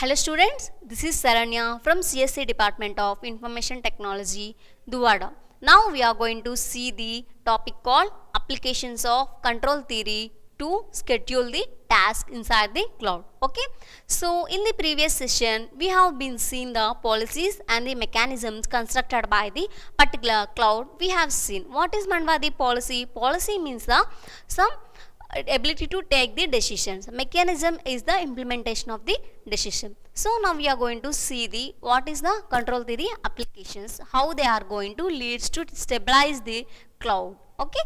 Hello students, this is Saranya from CSC Department of Information Technology, Duvada. Now we are going to see the topic called Applications of Control Theory to schedule the task inside the cloud. Okay, so in the previous session we have been seeing the policies and the mechanisms constructed by the particular cloud. We have seen what is meant by the policy. Policy means the some ability to take the decisions. Mechanism is the implementation of the decision. So now we are going to see the what is the control theory applications, how they are going to lead to stabilize the cloud. Okay,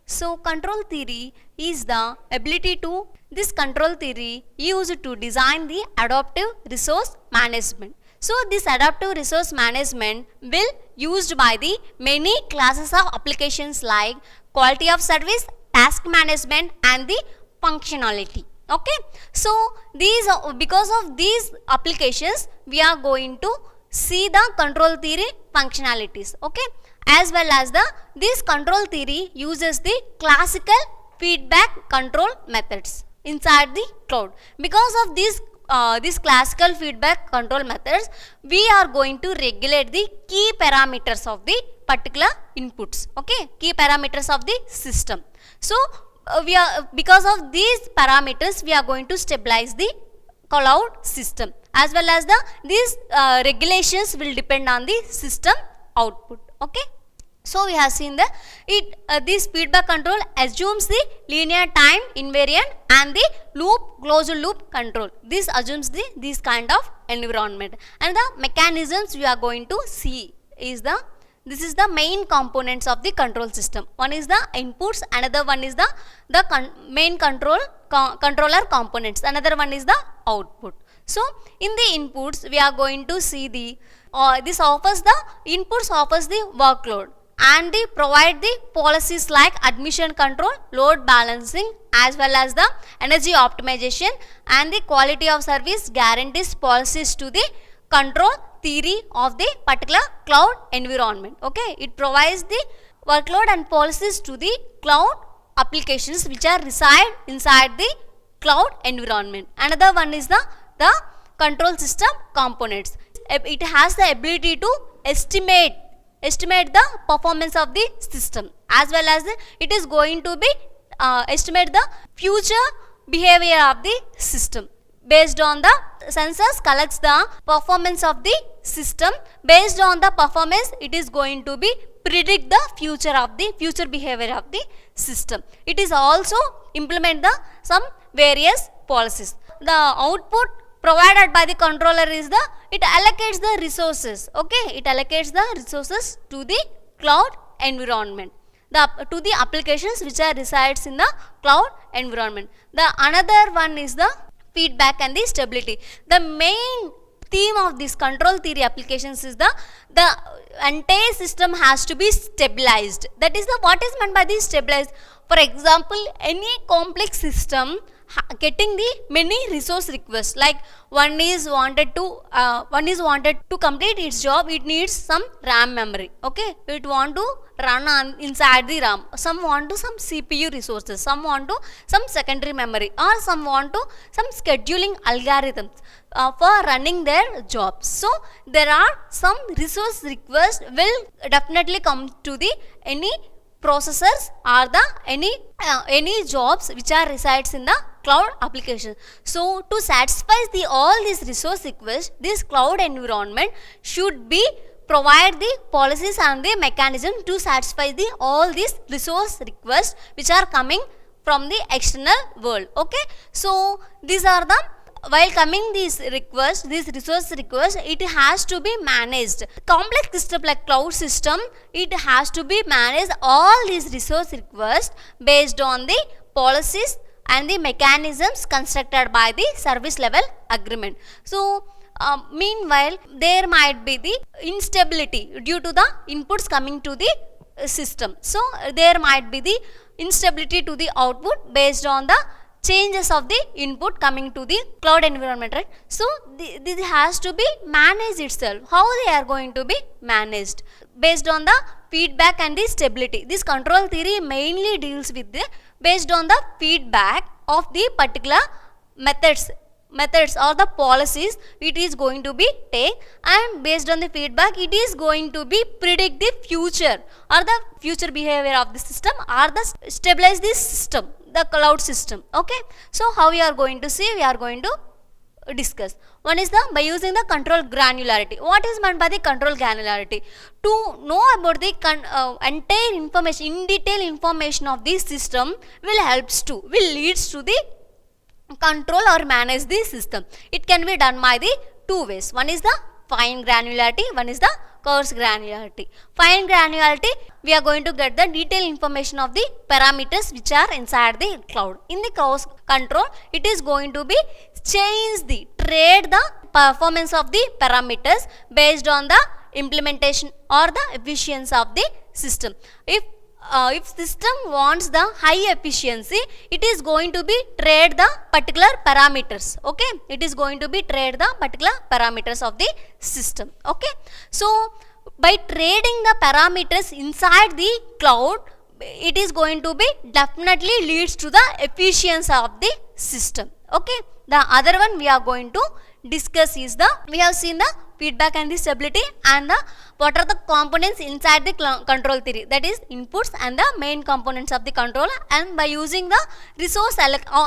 so control theory is the ability to this control theory used to design the adaptive resource management. So this adaptive resource management will used by the many classes of applications like quality of service, task management and the functionality. Okay, so these because of these applications we are going to see the control theory functionalities. Okay, as well as this control theory uses the classical feedback control methods inside the cloud. Because of this classical feedback control methods, we are going to regulate the key parameters of the particular inputs. Okay, key parameters of the system. So we are because of these parameters we are going to stabilize the cloud system, as well as these regulations will depend on the system output. Okay, so we have seen that this feedback control assumes the linear time invariant and the closed loop control. This assumes this kind of environment, and the mechanisms we are going to see is this is the main components of the control system. One is the inputs, another one is the main controller components, another one is the output. So in the inputs we are going to see the this offers the inputs offers the workload, and they provide the policies like admission control, load balancing, as well as the energy optimization and the quality of service guarantees policies to the control theory of the particular cloud environment. Okay, it provides the workload and policies to the cloud applications which are reside inside the cloud environment. Another one is the control system components. It has the ability to estimate the performance of the system, as well as it is going to be estimate the future behavior of the system. Based on the sensors collects the performance of the system. Based on the performance it is going to be predict the future behavior of the system. It is also implement some various policies. The output provided by the controller is it allocates the resources. Okay, it allocates the resources to the cloud environment, to the applications which are resides in the cloud environment. The another one is the feedback and the stability. The main theme of this control theory applications is the entire system has to be stabilized. That is what is meant by the stabilized. For example, any complex system getting the many resource requests, like one is wanted to complete its job, it needs some RAM memory. Okay, it want to run inside the RAM. Some want to some CPU resources, some want to some secondary memory, or some want to some scheduling algorithms for running their jobs. So there are some resource requests will definitely come to the any processors or any jobs which are resides in the cloud application. So to satisfy all these resource requests, this cloud environment should be provide the policies and the mechanism to satisfy all these resource requests which are coming from the external world. Okay, so these are while coming these resource requests, it has to be managed. Complex system like cloud system, it has to be managed all these resource requests based on the policies and the mechanisms constructed by the service level agreement. So meanwhile there might be the instability due to the inputs coming to the system. So there might be the instability to the output based on the changes of the input coming to the cloud environment, right? So this has to be managed itself. How they are going to be managed? Based on the feedback and the stability. This control theory mainly deals with based on the feedback of the particular methods methods or the policies it is going to be take, and based on the feedback it is going to be predict the future or the future behavior of the system or the stabilize the system, the cloud system. Okay, so how we are going to see, we are going to discuss. One is the by using the control granularity. What is meant by the control granularity? To know about the entire information, in detail information of the system will leads to the control or manage the system. It can be done by the two ways. One is the fine granularity, one is the coarse granularity. Fine granularity, we are going to get the detailed information of the parameters which are inside the cloud. In the coarse control, it is going to be trade the performance of the parameters based on the implementation or the efficiency of the system. If system wants the high efficiency, it is going to be trade the particular parameters. Okay, it is going to be trade the particular parameters of the system. Okay, so by trading the parameters inside the cloud, it is going to be definitely leads to the efficiency of the system. Okay, the other one we are going to discuss is the, we have seen the feedback and the stability and the what are the components inside the control theory, that is inputs and the main components of the controller, and by using the resource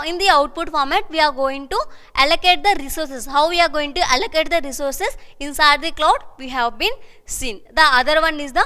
in the output format we are going to allocate the resources. How we are going to allocate the resources inside the cloud we have been seen. The other one is the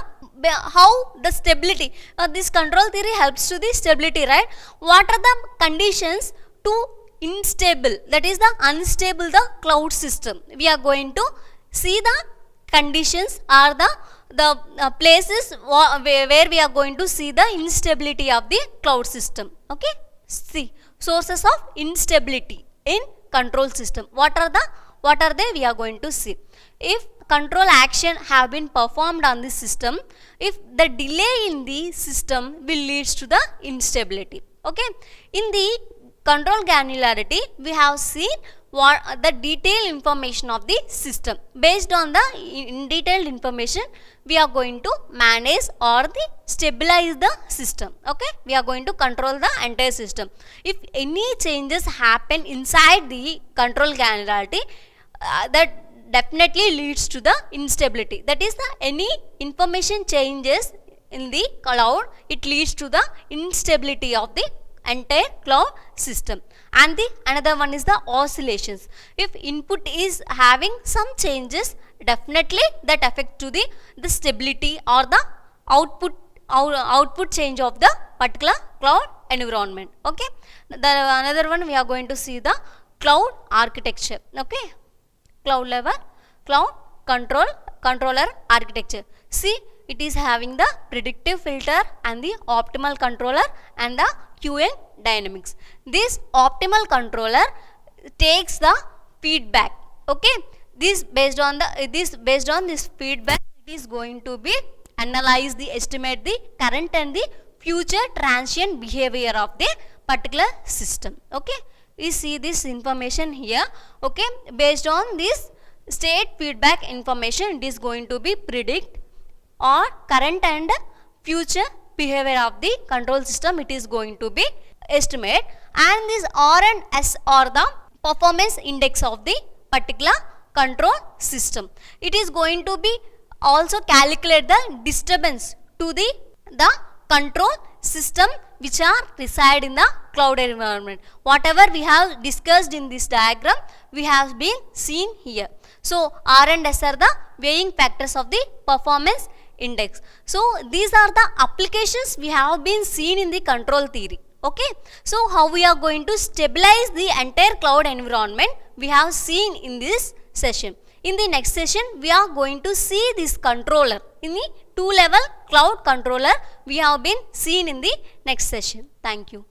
how the stability, this control theory helps to the stability, right? What are the conditions to unstable, that is the unstable the cloud system? We are going to see the conditions are the places where we are going to see the instability of the cloud system. Okay, see sources of instability in control system. What are they? We are going to see. If control action have been performed on the system, if the delay in the system will leads to the instability. Okay, in the control granularity we have seen what the detailed information of the system. Based on the detailed information we are going to manage or the stabilize the system. Okay, we are going to control the entire system. If any changes happen inside the control granularity, that definitely leads to the instability. That is the any information changes in the cloud, it leads to the instability of the entire cloud system. And the another one is the oscillations. If input is having some changes, definitely that affect to the stability or the output change of the particular cloud environment. Okay, the another one we are going to see the cloud architecture. Okay, cloud level cloud controller architecture. See, it is having the predictive filter and the optimal controller and the QN dynamics. This optimal controller takes the feedback. Okay, this based on this feedback, it is going to be analyze the estimate the current and the future transient behavior of the particular system. Okay, we see this information here. Okay, based on this state feedback information, it is going to be predict or current and future behavior of the control system, it is going to be estimate, and this R and S are the performance index of the particular control system. It is going to be also calculate the disturbance to the control system which are reside in the cloud environment. Whatever we have discussed in this diagram, we have been seen here. So R and S are the weighing factors of the performance index. So these are the applications we have been seen in the control theory. Okay, so how we are going to stabilize the entire cloud environment we have seen in this session. In the next session we are going to see this controller in the 2-level cloud controller we have been seen in the next session. Thank you.